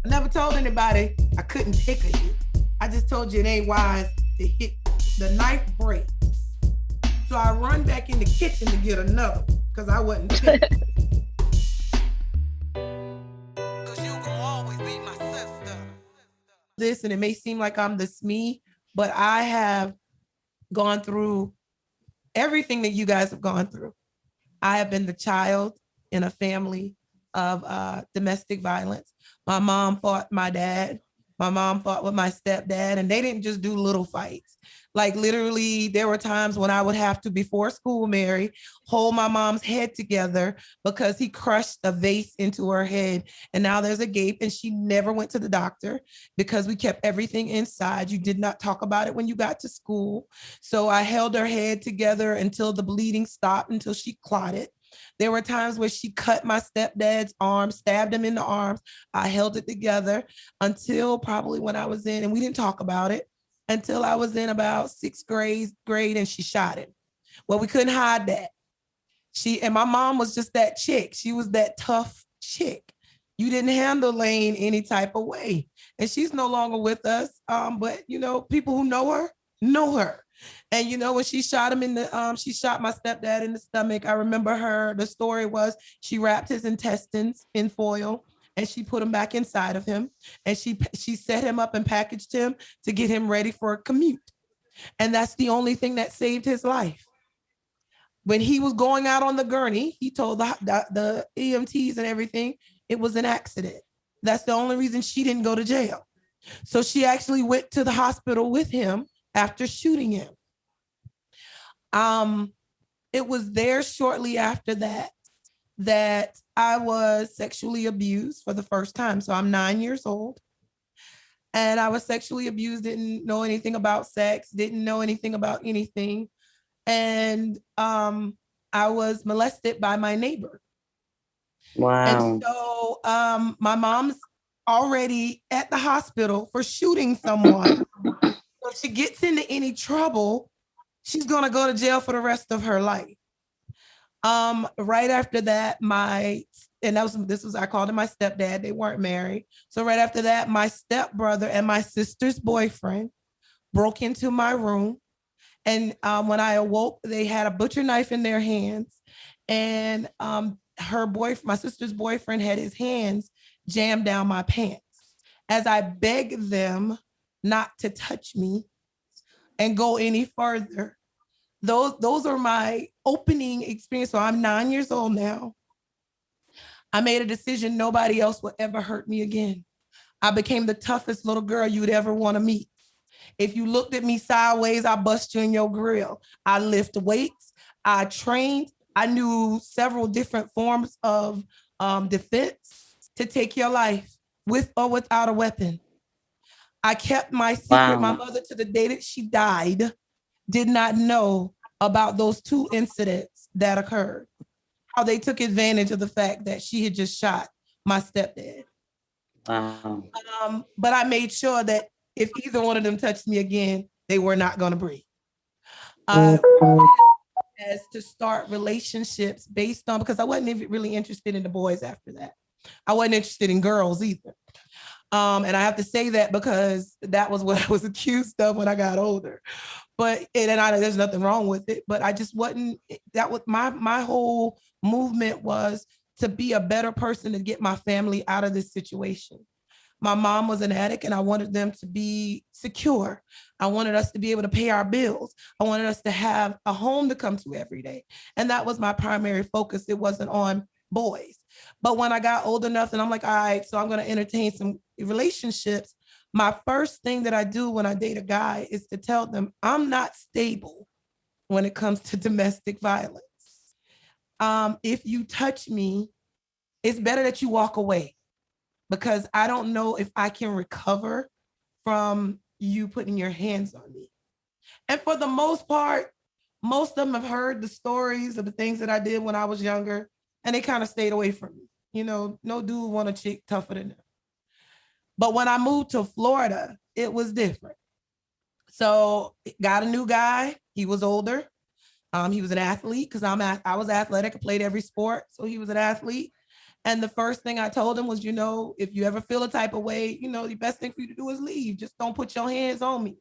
I never told anybody I couldn't take a hit. I just told you it ain't wise to hit. The knife breaks. So I run back in the kitchen to get another because I wasn't finished. This, and it may seem like I'm the SME, but I have gone through everything that you guys have gone through. I have been the child in a family of domestic violence. My mom fought my dad. My mom fought with my stepdad, and they didn't just do little fights. Like literally, there were times when I would have to, before school, Mary, hold my mom's head together because he crushed a vase into her head. And now there's a gape, and she never went to the doctor because we kept everything inside. You did not talk about it when you got to school. So I held her head together until the bleeding stopped, until she clotted. There were times where she cut my stepdad's arm, stabbed him in the arms. I held it together until probably when I was in, and we didn't talk about it until I was in about sixth grade, and she shot him. Well, we couldn't hide that. And my mom was just that chick. She was that tough chick. You didn't handle Lane any type of way. And she's no longer with us. But people who know her know her. And when she shot him she shot my stepdad in the stomach. I remember the story was she wrapped his intestines in foil and she put him back inside of him. And she set him up and packaged him to get him ready for a commute. And that's the only thing that saved his life. When he was going out on the gurney, he told the EMTs and everything, it was an accident. That's the only reason she didn't go to jail. So she actually went to the hospital with him after shooting him. It was there shortly after that I was sexually abused for the first time. So I'm 9 years old. And I was sexually abused, didn't know anything about sex, didn't know anything about anything. And I was molested by my neighbor. Wow. And so my mom's already at the hospital for shooting someone. So if she gets into any trouble, she's going to go to jail for the rest of her life. Right after that, I called him my stepdad. They weren't married. So right after that, my stepbrother and my sister's boyfriend broke into my room. And when I awoke, they had a butcher knife in their hands. And my sister's boyfriend had his hands jammed down my pants as I begged them not to touch me and go any further. Those are my opening experience. So I'm 9 years old now. I made a decision nobody else will ever hurt me again. I became the toughest little girl you'd ever want to meet. If you looked at me sideways, I bust you in your grill. I lift weights. I trained. I knew several different forms of defense to take your life with or without a weapon. I kept my secret. Wow. My mother, to the day that she died, did not know about those two incidents that occurred. How they took advantage of the fact that she had just shot my stepdad. Wow. But I made sure that if either one of them touched me again, they were not going to breathe. As to start relationships based on, because I wasn't even really interested in the boys after that. I wasn't interested in girls either. And I have to say that because that was what I was accused of when I got older. But there's nothing wrong with it. But I just wasn't. That was my whole movement was to be a better person to get my family out of this situation. My mom was an addict and I wanted them to be secure. I wanted us to be able to pay our bills. I wanted us to have a home to come to every day. And that was my primary focus. It wasn't on boys. But when I got old enough and I'm like, all right, so I'm going to entertain some relationships. My first thing that I do when I date a guy is to tell them I'm not stable when it comes to domestic violence. If you touch me, it's better that you walk away because I don't know if I can recover from you putting your hands on me. And for the most part, most of them have heard the stories of the things that I did when I was younger, and they kind of stayed away from me. No dude want a chick tougher than them. But when I moved to Florida, it was different. So got a new guy. He was older. He was an athlete because I was athletic. I played every sport. So he was an athlete. And the first thing I told him was, if you ever feel a type of way, the best thing for you to do is leave. Just don't put your hands on me.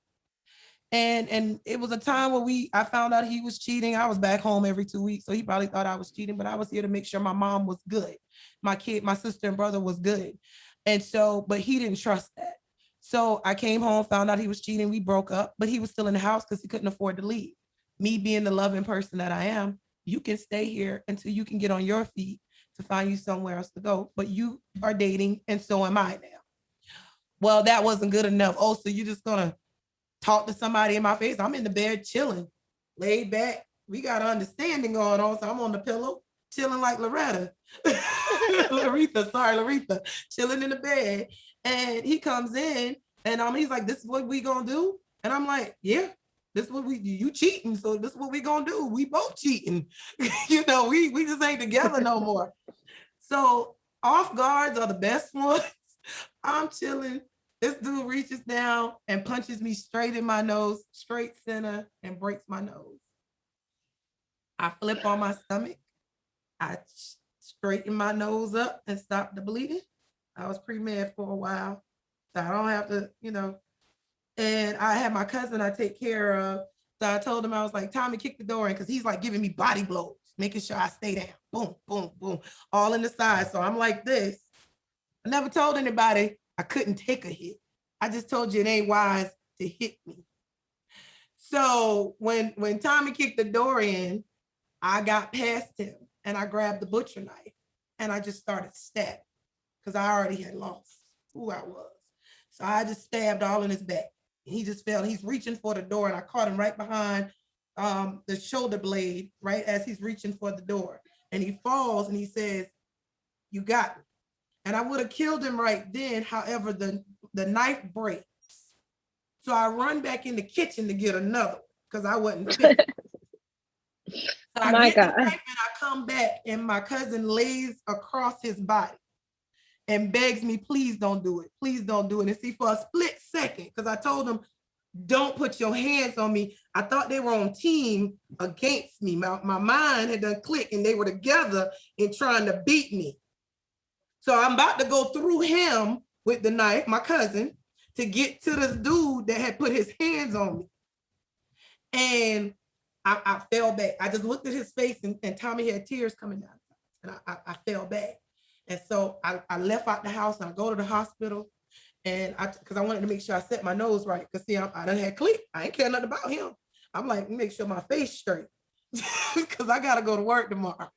And it was a time where I found out he was cheating. I was back home every 2 weeks, so he probably thought I was cheating, but I was here to make sure my mom was good. My sister and brother was good. And so, but he didn't trust that. So I came home, found out he was cheating. We broke up, but he was still in the house because he couldn't afford to leave. Me being the loving person that I am, you can stay here until you can get on your feet to find you somewhere else to go. But you are dating, and so am I now. Well, that wasn't good enough. Oh, so you're just gonna talk to somebody in my face? I'm in the bed chilling, laid back. We got an understanding going on, so I'm on the pillow chilling like Loretta. Laretha, chilling in the bed. And he comes in and he's like, this is what we gonna do? And I'm like, yeah, this is what you cheating, so this is what we gonna do. We both cheating. We just ain't together no more. So off guards are the best ones. I'm chilling. This dude reaches down and punches me straight in my nose, straight center, and breaks my nose. I flip on my stomach. I straighten my nose up and stop the bleeding. I was pre-med for a while, so I don't have to, And I had my cousin I take care of. So I told him, I was like, Tommy, kick the door in, because he's like giving me body blows, making sure I stay down. Boom, boom, boom, all in the side. So I'm like this. I never told anybody I couldn't take a hit. I just told you it ain't wise to hit me. So when Tommy kicked the door in, I got past him and I grabbed the butcher knife and I just started stabbing because I already had lost who I was. So I just stabbed all in his back. He just fell. He's reaching for the door and I caught him right behind the shoulder blade, right as he's reaching for the door. And he falls and he says, "You got me." And I would have killed him right then. However, the knife breaks. So I run back in the kitchen to get another because I wasn't fit. So I get the knife and I come back and my cousin lays across his body and begs me, please don't do it. Please don't do it. And see, for a split second, because I told him, don't put your hands on me. I thought they were on team against me. My mind had done clicked and they were together in trying to beat me. So I'm about to go through him with the knife, my cousin, to get to this dude that had put his hands on me. And I fell back. I just looked at his face and Tommy had tears coming down. And I fell back. And so I left out the house and I go to the hospital. And because I wanted to make sure I set my nose right. Because see, I done had click. I ain't care nothing about him. I'm like, make sure my face straight. Because I got to go to work tomorrow.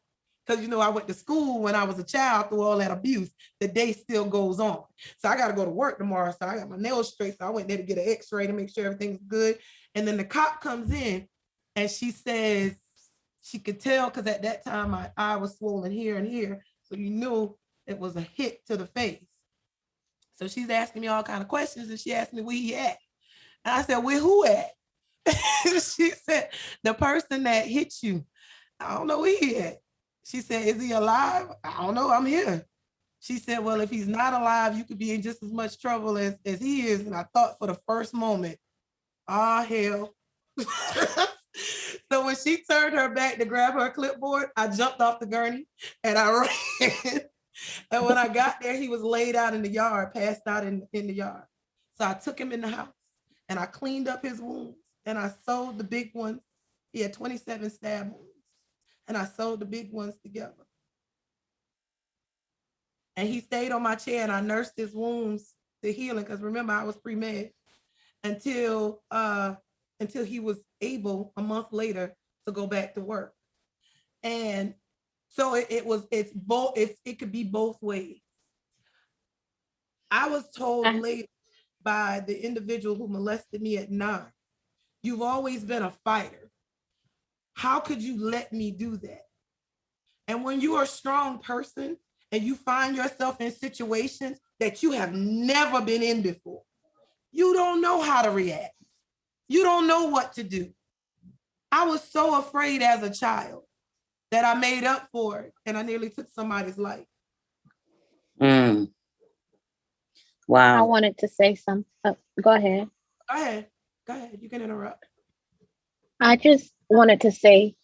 Because, I went to school when I was a child through all that abuse. The day still goes on. So I got to go to work tomorrow. So I got my nails straight. So I went there to get an x-ray to make sure everything's good. And then the cop comes in and she says, she could tell because at that time my eye was swollen here and here. So you knew it was a hit to the face. So she's asking me all kinds of questions and she asked me where he at. And I said, where who at? She said, the person that hit you. I don't know where he at. She said, is he alive? I don't know, I'm here. She said, well, if he's not alive, you could be in just as much trouble as he is. And I thought for the first moment, hell. So when she turned her back to grab her clipboard, I jumped off the gurney and I ran. And when I got there, he was laid out in the yard, passed out in the yard. So I took him in the house and I cleaned up his wounds and I sewed the big ones. He had 27 stab wounds. And I sewed the big ones together. And he stayed on my chair and I nursed his wounds to healing. Because remember, I was pre-med until he was able a month later to go back to work. And so it could be both ways. I was told later by the individual who molested me at 9, you've always been a fighter. How could you let me do that? And when you are a strong person and you find yourself in situations that you have never been in before, you don't know how to react. You don't know what to do. I was so afraid as a child that I made up for it and I nearly took somebody's life. Wow. I wanted to say something. Go ahead. Go ahead. You can interrupt. I just wanted to say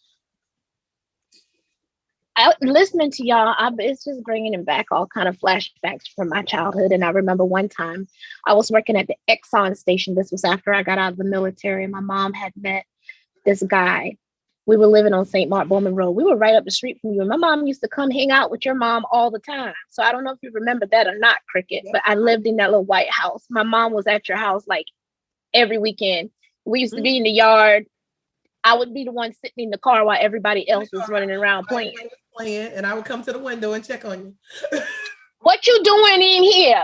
Listening to y'all, it's just bringing back all kind of flashbacks from my childhood. And I remember one time I was working at the Exxon station. This was after I got out of the military. My mom had met this guy. We were living on St. Mark Bowman Road. We were right up the street from you. And my mom used to come hang out with your mom all the time. So I don't know if you remember that or not, Cricket, but I lived in that little white house. My mom was at your house like every weekend. We used to be in the yard. I would be the one sitting in the car while everybody else was running around playing. And I would come to the window and check on you. What you doing in here?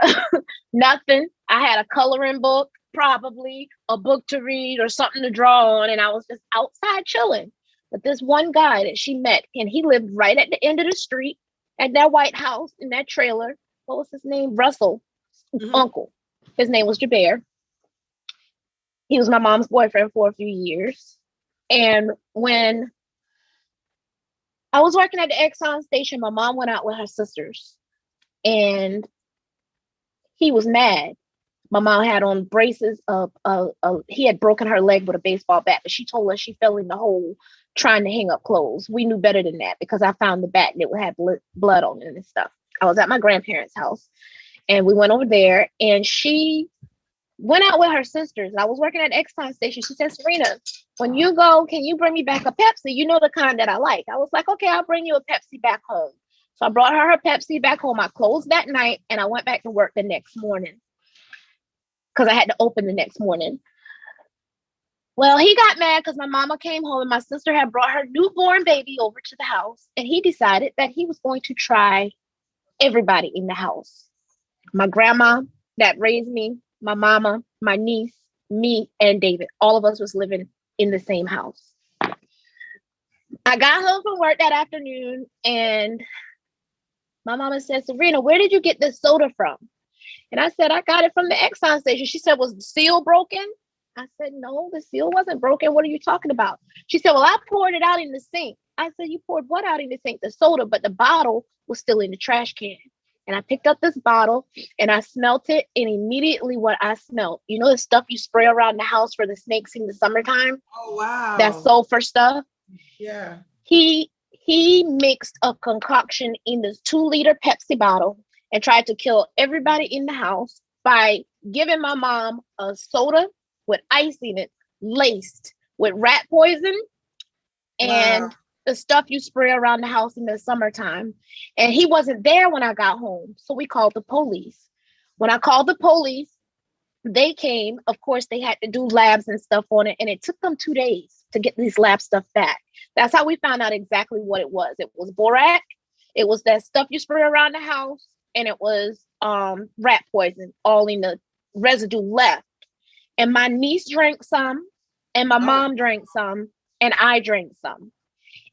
Nothing. I had a coloring book, probably a book to read or something to draw on, and I was just outside chilling. But this one guy that she met, and he lived right at the end of the street at that white house in that trailer. What was his name? Russell, uncle. His name was Jabir. He was my mom's boyfriend for a few years. And when I was working at the Exxon station, my mom went out with her sisters, and he was mad. My mom had on braces of he had broken her leg with a baseball bat, but she told us she fell in the hole trying to hang up clothes. We knew better than that because I found the bat and it had blood on it and stuff. I was at my grandparents' house, and we went over there, and she went out with her sisters. I was working at the Exxon station. She said, Serena, when you go, can you bring me back a Pepsi? You know the kind that I like. I was like, okay, I'll bring you a Pepsi back home. So I brought her Pepsi back home. I closed that night and I went back to work the next morning because I had to open the next morning. Well, he got mad because my mama came home and my sister had brought her newborn baby over to the house, and he decided that he was going to try everybody in the house. My grandma that raised me, my mama, my niece, me, and David. All of us was living in the same house. I got home from work that afternoon, and my mama said, Serena, where did you get this soda from? And I said, I got it from the Exxon station. She said, was the seal broken? I said, no, the seal wasn't broken. What are you talking about? She said, well, I poured it out in the sink. I said, you poured what out in the sink? The soda, but the bottle was still in the trash can. And I picked up this bottle and I smelt it. And immediately what I smelled, you know, the stuff you spray around the house for the snakes in the summertime? Oh, wow. That sulfur stuff. Yeah. He mixed a concoction in this 2-liter Pepsi bottle and tried to kill everybody in the house by giving my mom a soda with ice in it, laced with rat poison and the stuff you spray around the house in the summertime. And he wasn't there when I got home. So we called the police. When I called the police, they came. Of course, they had to do labs and stuff on it. And it took them 2 days to get these lab stuff back. That's how we found out exactly what it was. It was borax. It was that stuff you spray around the house. And it was rat poison, all in the residue left. And my niece drank some, and my mom drank some, and I drank some.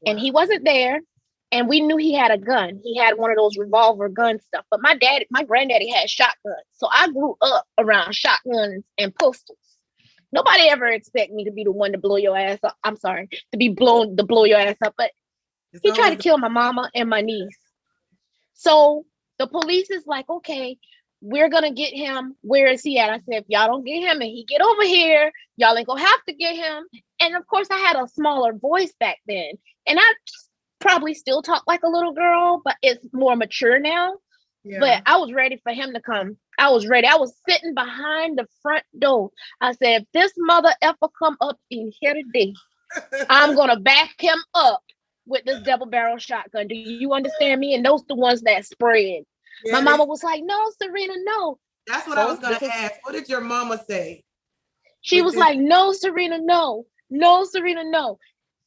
Wow. And he wasn't there, and we knew he had a gun. He had one of those revolver gun stuff. But my granddaddy had shotguns. So I grew up around shotguns and pistols. Nobody ever expect me to be the one to blow your ass up. I'm sorry, to blow your ass up. But he tried to kill my mama and my niece. So the police is like, okay, we're going to get him. Where is he at? I said, if y'all don't get him and he get over here, y'all ain't going to have to get him. And of course, I had a smaller voice back then. And I probably still talk like a little girl, but it's more mature now. Yeah. But I was ready for him to come. I was ready. I was sitting behind the front door. I said, if this mother effer come up in here today, I'm going to back him up with this double barrel shotgun. Do you understand me? And those the ones that spread. Yeah, my mama was like, no, Serena, no. That's what I was going to ask. What did your mama say? She was like, no, Serena, no. No, Serena, no.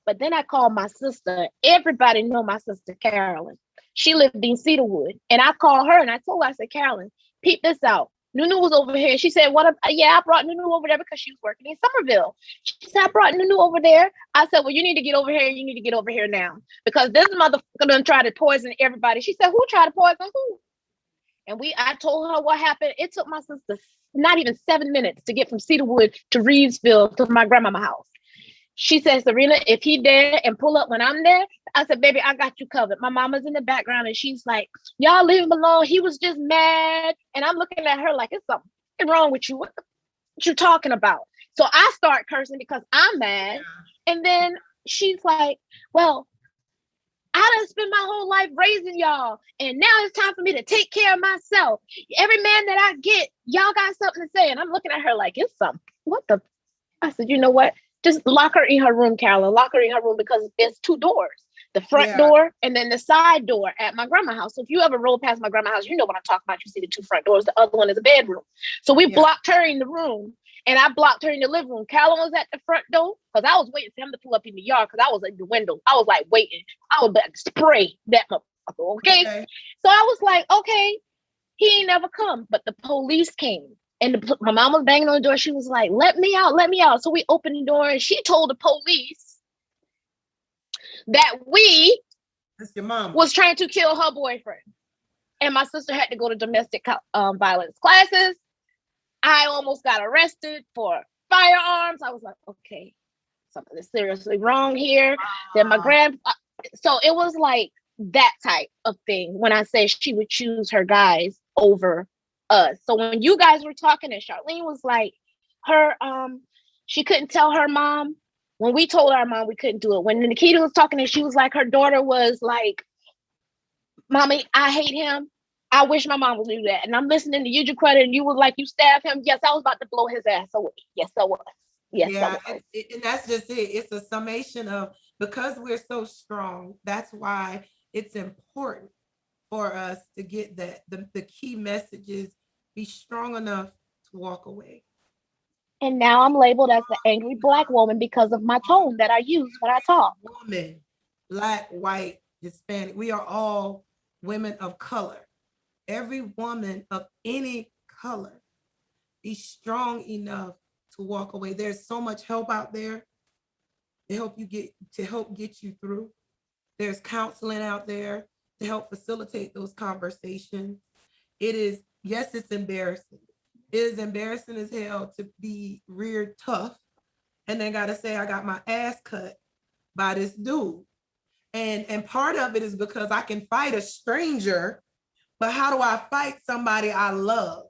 But then I called my sister. Everybody know my sister, Carolyn. She lived in Cedarwood. And I called her and I told her, I said, Carolyn, peep this out. Nunu was over here. She said, I brought Nunu over there because she was working in Somerville. She said, I brought Nunu over there. I said, well, you need to get over here. You need to get over here now. Because this motherfucker done tried to poison everybody. She said, who tried to poison who? And I told her what happened. It took my sister not even 7 minutes to get from Cedarwood to Reedsville to my grandmama's house. She said, Serena, if he there and pull up when I'm there, I said, baby, I got you covered. My mama's in the background and she's like, y'all leave him alone. He was just mad. And I'm looking at her like, it's something wrong with you. What you talking about? So I start cursing because I'm mad. And then she's like, well, I done spent my whole life raising y'all, and now it's time for me to take care of myself. Every man that I get, y'all got something to say. And I'm looking at her like, it's something. What the? I said, you know what? Just lock her in her room, Carolyn. Lock her in her room because there's 2 doors. The front door and then the side door at my grandma's house. So if you ever roll past my grandma's house, you know what I'm talking about. You see the 2 front doors. The other one is a bedroom. So we blocked her in the room, and I blocked her in the living room. Carolyn was at the front door because I was waiting for him to pull up in the yard because I was at the window. I was like waiting. I was about to spray that motherfucker, okay? So I was like, okay, he ain't never come. But the police came. And my mom was banging on the door. She was like, let me out, let me out. So we opened the door, and she told the police that that's your mom, was trying to kill her boyfriend. And my sister had to go to domestic violence classes. I almost got arrested for firearms. I was like, okay, something is seriously wrong here. Then my so it was like that type of thing when I say she would choose her guys over us. So when you guys were talking and Charlene was like, she couldn't tell her mom. When we told our mom we couldn't do it. When Nikita was talking and she was like, her daughter was like, Mommy, I hate him. I wish my mom would do that. And I'm listening to you, Jaquetta, and you was like, you stabbed him. Yes, I was about to blow his ass away. Yes, I was. Yes, I was. And that's just it. It's a summation of, because we're so strong, that's why it's important for us to get that the key messages, be strong enough to walk away. And now I'm labeled as the angry Black woman because of my tone that I use when I talk. Woman, Black, white, Hispanic, we are all women of color. Every woman of any color, be strong enough to walk away. There's so much help out there to help get you through. There's counseling out there to help facilitate those conversations. It is, yes, it's embarrassing. It is embarrassing as hell to be reared tough and then gotta say I got my ass cut by this dude. And part of it is because I can fight a stranger, but how do I fight somebody I love?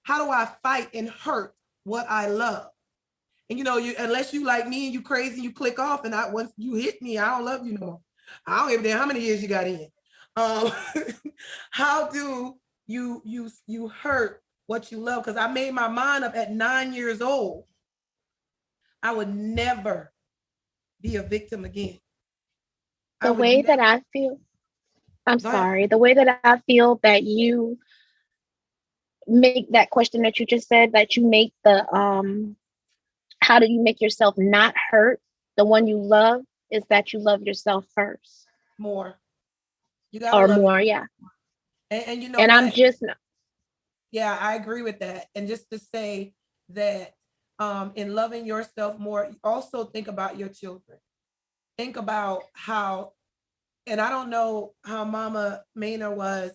How do I fight and hurt what I love? And unless you like me and you crazy, you click off, and once you hit me, I don't love you no more. I don't give a damn how many years you got in. How do you hurt what you love? Because I made my mind up at 9 years old. I would never be a victim again. The way that I feel, I'm sorry, the way that I feel that you make that question that you just said, that you make the, how do you make yourself not hurt the one you love, is that you love yourself first. More. You gotta love more, yeah. And and I'm just yeah, I agree with that. And just to say that in loving yourself more, also think about your children. Think about how, and I don't know how Mama Maynard was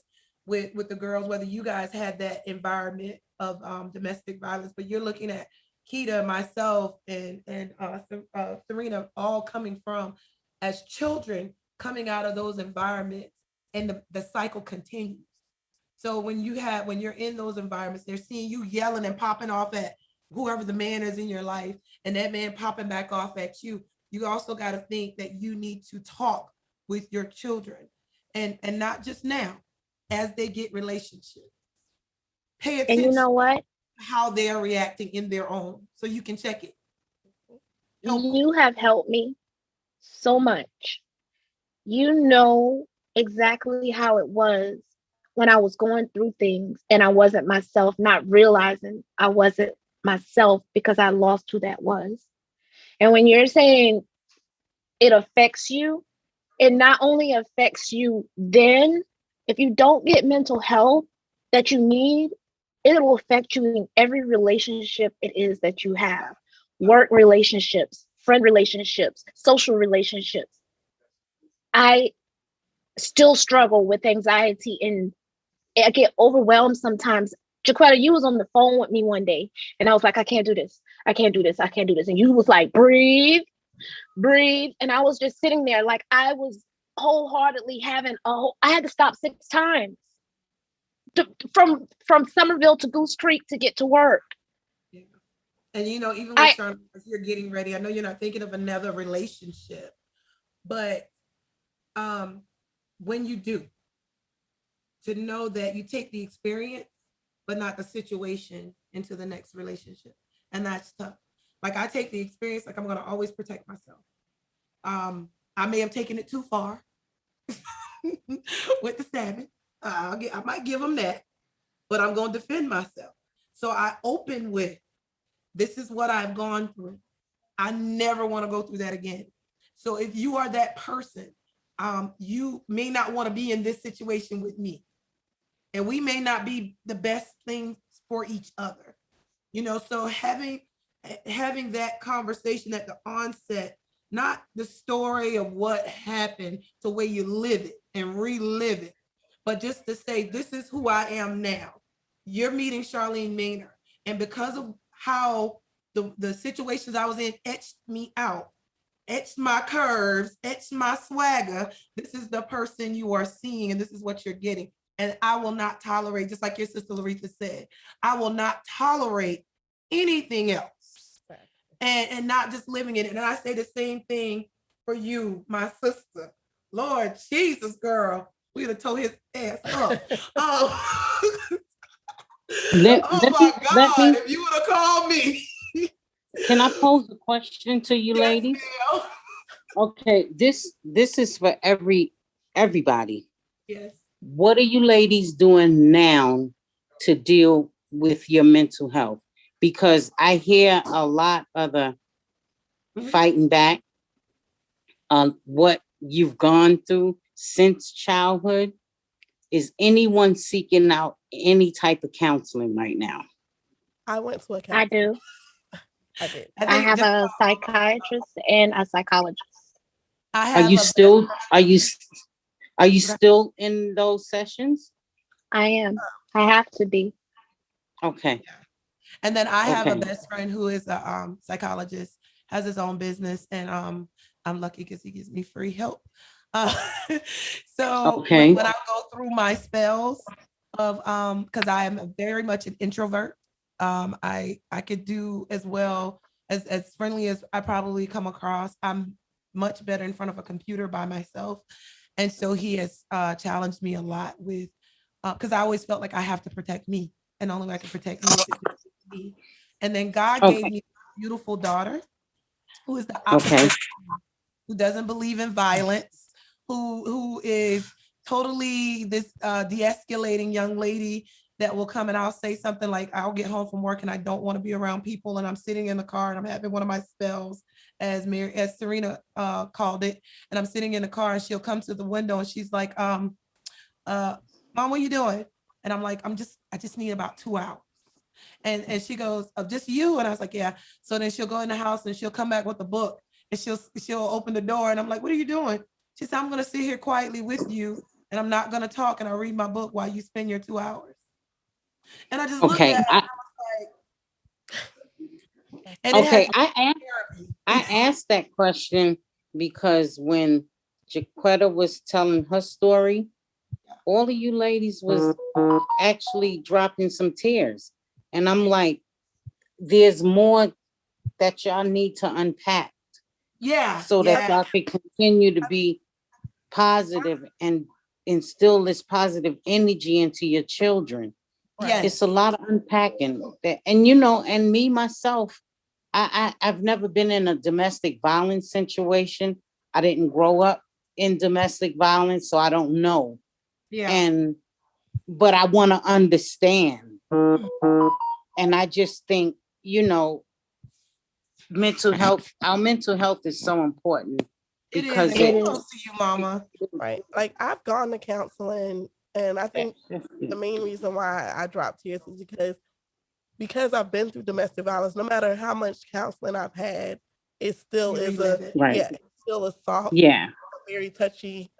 with the girls, whether you guys had that environment of domestic violence, but you're looking at Keita, myself, and Serena, all coming from as children, coming out of those environments, and the cycle continues. So when you're in those environments, they're seeing you yelling and popping off at whoever the man is in your life, and that man popping back off at you. You also got to think that you need to talk with your children, and not just now, as they get relationships. Pay attention. And you know what? How they are reacting in their own, so you can check it. You have helped me so much. You know exactly how it was when I was going through things and I wasn't myself, not realizing I wasn't myself because I lost who that was. And when you're saying it affects you, it not only affects you then, if you don't get mental health that you need, it will affect you in every relationship it is that you have. Work relationships, friend relationships, social relationships. I still struggle with anxiety and I get overwhelmed sometimes. Jaquetta, you was on the phone with me one day and I was like, I can't do this. I can't do this. I can't do this. And you was like, breathe. And I was just sitting there like I was wholeheartedly having I had to stop 6 times from Somerville to Goose Creek to get to work. Yeah. And even with as you're getting ready, I know you're not thinking of another relationship, but when you do, to know that you take the experience, but not the situation into the next relationship. And that's tough. Like I take the experience, like I'm gonna always protect myself. I may have taken it too far with the stabbing. I might give them that, but I'm gonna defend myself. So I open with, this is what I've gone through. I never want to go through that again. So if you are that person, you may not want to be in this situation with me. And we may not be the best things for each other. So having that conversation at the onset, not the story of what happened, the way you live it and relive it, but just to say, this is who I am now. You're meeting Charlene Maynard. And because of how the situations I was in etched me out, etched my curves, etched my swagger, this is the person you are seeing, and this is what you're getting. And I will not tolerate, just like your sister Laretha said, I will not tolerate anything else. And not just living in it. And I say the same thing for you, my sister. Lord Jesus, girl, we're gonna tow his ass up. Oh, oh my God, if you would have called me. Can I pose a question to you, Yes, ladies? ma'am. Okay, this is for everybody. Yes. What are you ladies doing now to deal with your mental health? Because I hear a lot of the fighting back on what you've gone through since childhood. Is anyone seeking out any type of counseling right now? I went to a I counselor. do. I did. I have a psychiatrist and a psychologist. Are you still in those sessions? I am. I have to be. Okay. And then I have a Okay. best friend who is a psychologist, has his own business, and I'm lucky because he gives me free help. So Okay. when I go through my spells of because I am very much an introvert, I could do as well as friendly as I probably come across. I'm much better in front of a computer by myself, and so he has challenged me a lot with because I always felt like I have to protect me, and the only way I can protect me is to do me. And then God gave me a beautiful daughter who is the opposite, who doesn't believe in violence, who is totally this de-escalating young lady that will come and I'll say something like, I'll get home from work and I don't want to be around people, and I'm sitting in the car and I'm having one of my spells, as Serena called it, and I'm sitting in the car and she'll come to the window and she's like, Mom, what are you doing? And I'm like, I just need about 2 hours. And she goes, oh, just you? And I was like, yeah. So then she'll go in the house and she'll come back with a book and she'll open the door and I'm like, what are you doing? She said, I'm gonna sit here quietly with you and I'm not gonna talk and I'll read my book while you spend your 2 hours. And I just looked at her and I was like, and okay, I asked that question because when Jaquetta was telling her story, all of you ladies was actually dropping some tears. And I'm like, there's more that y'all need to unpack. Yeah. So that y'all can continue to be positive and instill this positive energy into your children. Yes. It's a lot of unpacking. And and me myself, I've never been in a domestic violence situation. I didn't grow up in domestic violence, so I don't know. Yeah. But I want to understand. And I just think, mental health, our mental health is so important. Because it is close to you, Mama. Right. Like I've gone to counseling, and I think the main reason why I dropped tears is because I've been through domestic violence. No matter how much counseling I've had, it still is it's still a soft, very touchy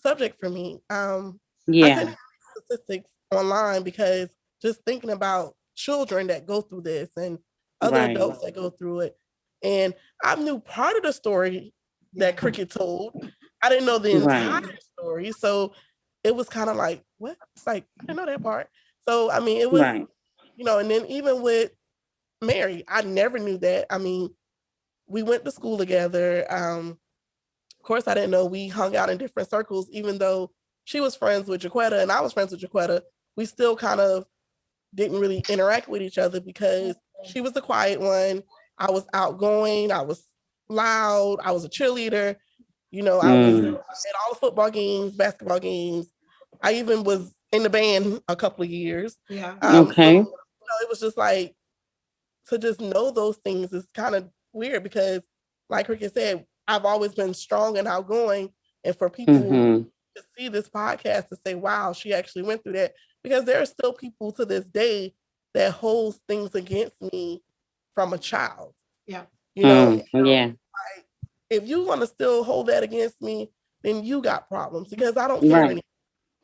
subject for me. I couldn't statistics online because just thinking about children that go through this and other adults that go through it, and I knew part of the story that Cricket told. I didn't know the entire story, so it was kind of like, what? Like, I didn't know that part. So I mean, it was, and then even with Mary, I never knew that. I mean, we went to school together. Of course, I didn't know we hung out in different circles, even though she was friends with Jaquetta and I was friends with Jaquetta. We still kind of didn't really interact with each other because she was the quiet one. I was outgoing. I was loud. I was a cheerleader. You know, I was at all the football games, basketball games. I even was in the band a couple of years. Yeah. Okay. So, it was just like, to just know those things is kind of weird because, like Cricket said, I've always been strong and outgoing. And for people to see this podcast to say, wow, she actually went through that, because there are still people to this day that holds things against me from a child. Yeah. You know, yeah. like, if you want to still hold that against me, then you got problems, because I don't care Right. anymore.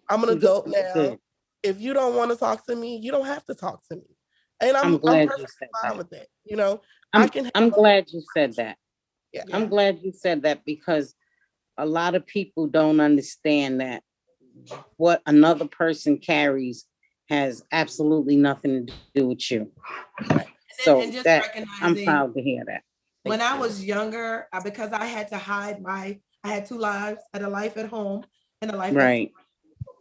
I'm an adult now. Good. If you don't want to talk to me, you don't have to talk to me. And I'm glad you perfectly said fine that. with that. You know, I'm glad you said that. Yeah. I'm glad you said that, because a lot of people don't understand that what another person carries has absolutely nothing to do with you. So and just that I'm recognizing proud to hear that. when I was younger, because I had to hide I had two lives. I had a life at home and a life at Right.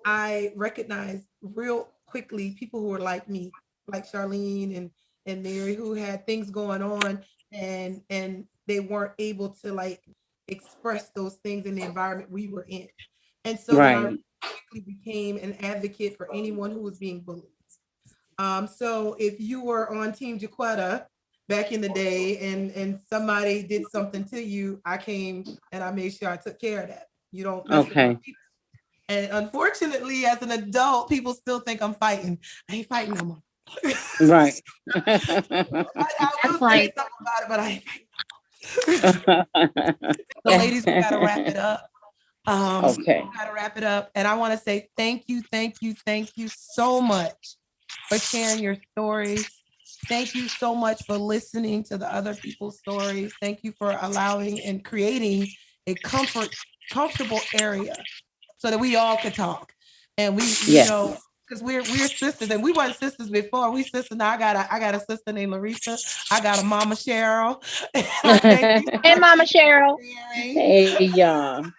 I recognized real quickly people who were like me, like Charlene and Mary, who had things going on and they weren't able to like express those things in the environment we were in. And so then I Right. quickly became an advocate for anyone who was being bullied. So if you were on Team Jaquetta back in the day and somebody did something to you, I came and I made sure I took care of that. You don't mess with my Okay. people. And unfortunately, as an adult, people still think I'm fighting. I ain't fighting no more. Right. I will That's say like, something about it, but I ain't fighting. So ladies, we gotta wrap it up. Okay. We gotta wrap it up. And I want to say thank you so much for sharing your stories. Thank you so much for listening to the other people's stories. Thank you for allowing and creating a comfortable area so that we all could talk. And we, you Yes. know, because we're sisters and we weren't sisters before. We sisters now. I got a sister named Larissa. I got a mama Cheryl. Thank you so hey, much Mama for Cheryl. sharing. Hey, y'all. You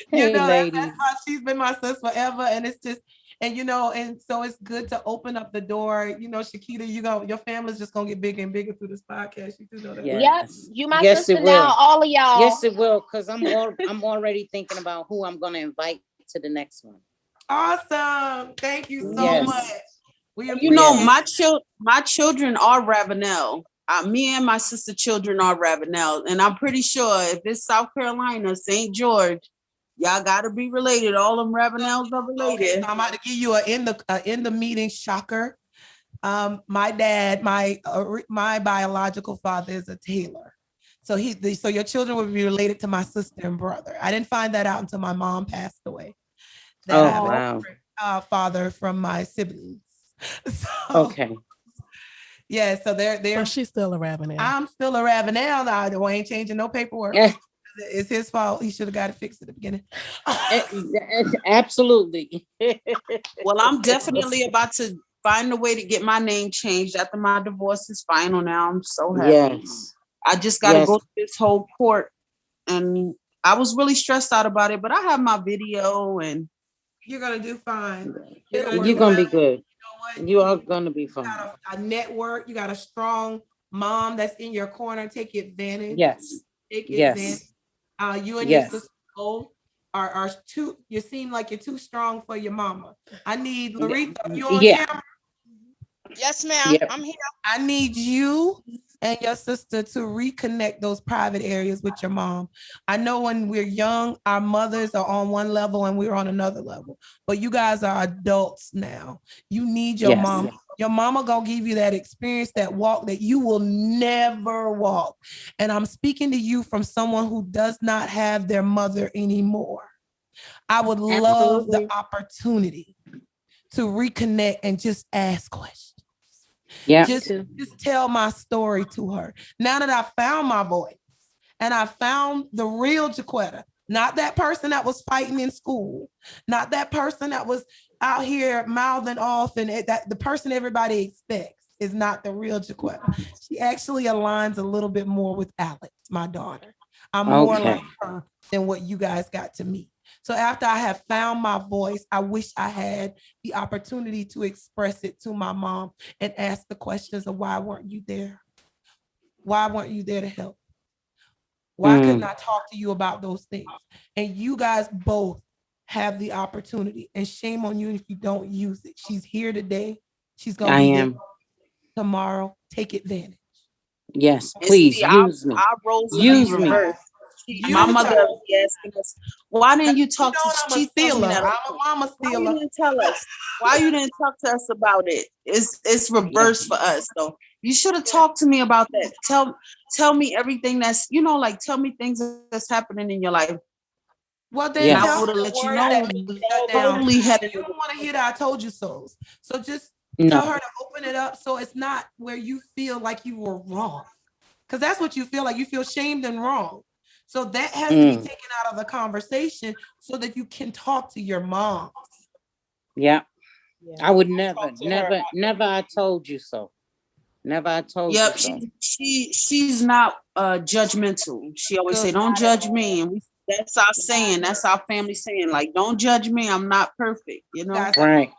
Hey, know, ladies. that's my, she's been my sis forever. And it's just, and you know, and so it's good to open up the door. You know, Shakita, your family's just gonna get bigger and bigger through this podcast. You do know that. Yes. Yep, you my Yes, sister it will. now, all of y'all. Yes, it will, because I'm already thinking about who I'm gonna invite to the next one. Awesome. Thank you so Yes. much. We You know, appreciate my children are Ravenel. Me and my sister children are Ravenel, and I'm pretty sure if it's South Carolina, St. George, y'all got to be related. All them Ravenels are related. Okay, so I'm about to give you in the meeting shocker. My dad, my biological father is a tailor. So so your children would be related to my sister and brother. I didn't find that out until my mom passed away. That I have wow. a father from my siblings. So, Okay. yeah, so they're But she's still a Ravenel. I'm still a Ravenel now. I ain't changing no paperwork. Yeah. It's his fault. He should have got it fixed at the beginning. Absolutely. Well, I'm definitely about to find a way to get my name changed after my divorce is final. Now I'm so happy. Yes. I just got to Yes. go through this whole court, and I was really stressed out about it. But I have my video, and You're gonna do fine. You're gonna be good. You know what? You are gonna be You fine. got a network. You got a strong mom that's in your corner. Take advantage. Yes. Take Yes. advantage. You and Yes. your sister both are too. You seem like you're too strong for your mama. I need Larissa. You on Yeah. camera? Yes, ma'am. Yep. I'm here. I need you and your sister to reconnect those private areas with your mom. I know when we're young, our mothers are on one level and we're on another level, but you guys are adults now. You need your Yes. mom. Your mama gonna give you that experience, that walk that you will never walk. And I'm speaking to you from someone who does not have their mother anymore. I would love Absolutely. the opportunity to reconnect and just ask questions. Yeah. Just tell my story to her. Now that I found my voice and I found the real Jaquetta, not that person that was fighting in school, not that person that was out here mouthing off, and that the person everybody expects is not the real Jaquetta. She actually aligns a little bit more with Alex, my daughter. I'm more Okay. like her than what you guys got to meet. So after I have found my voice, I wish I had the opportunity to express it to my mom and ask the questions of why weren't you there? Why weren't you there to help? Why couldn't I talk to you about those things? And you guys both have the opportunity, and shame on you if you don't use it. She's here today. She's going I to be am. there tomorrow. Take advantage. Yes, And please see, our, use me. our roles will Use be me. reversed. Use My mother her. be asking us, why didn't you talk You know to I'm a she told me stealer. that. I'm a mama Why you stealer. didn't tell us? Why you didn't talk to us about it? It's reversed for us though. You should have talked to me about that. Tell me everything that's, like, tell me things that's happening in your life. Well, then Yes. I tell would her have the let you words know. that make you shut down. Totally You headed. don't want to hear that I told you so. So just tell No. her to open it up so it's not where you feel like you were wrong. Because that's what you feel like. You feel shamed and wrong. So that has to be taken out of the conversation so that you can talk to your mom. Yeah. Yeah. I would never, Talk to her never, about never I told you so. Never I told Yep, you so. she's not judgmental. She always say, Good. "Don't judge me," and that's our saying. That's our family saying. Like, don't judge me. I'm not perfect. Guys, Right.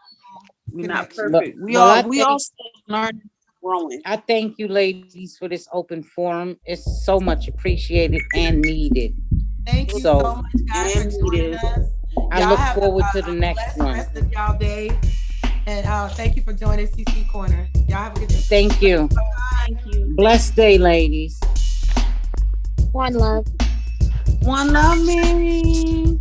We're not connection. perfect. We Well, all still learning, growing. I thank you ladies for this open forum. It's so much appreciated and needed. Thank you So, so much, guys, for and joining needed. us. I Y'all look have forward to a the next blessed one. rest of y'all day. And thank you for joining CC Corner. Y'all have a good day. Thank you. Thank you. Blessed day, ladies. One love. One love me.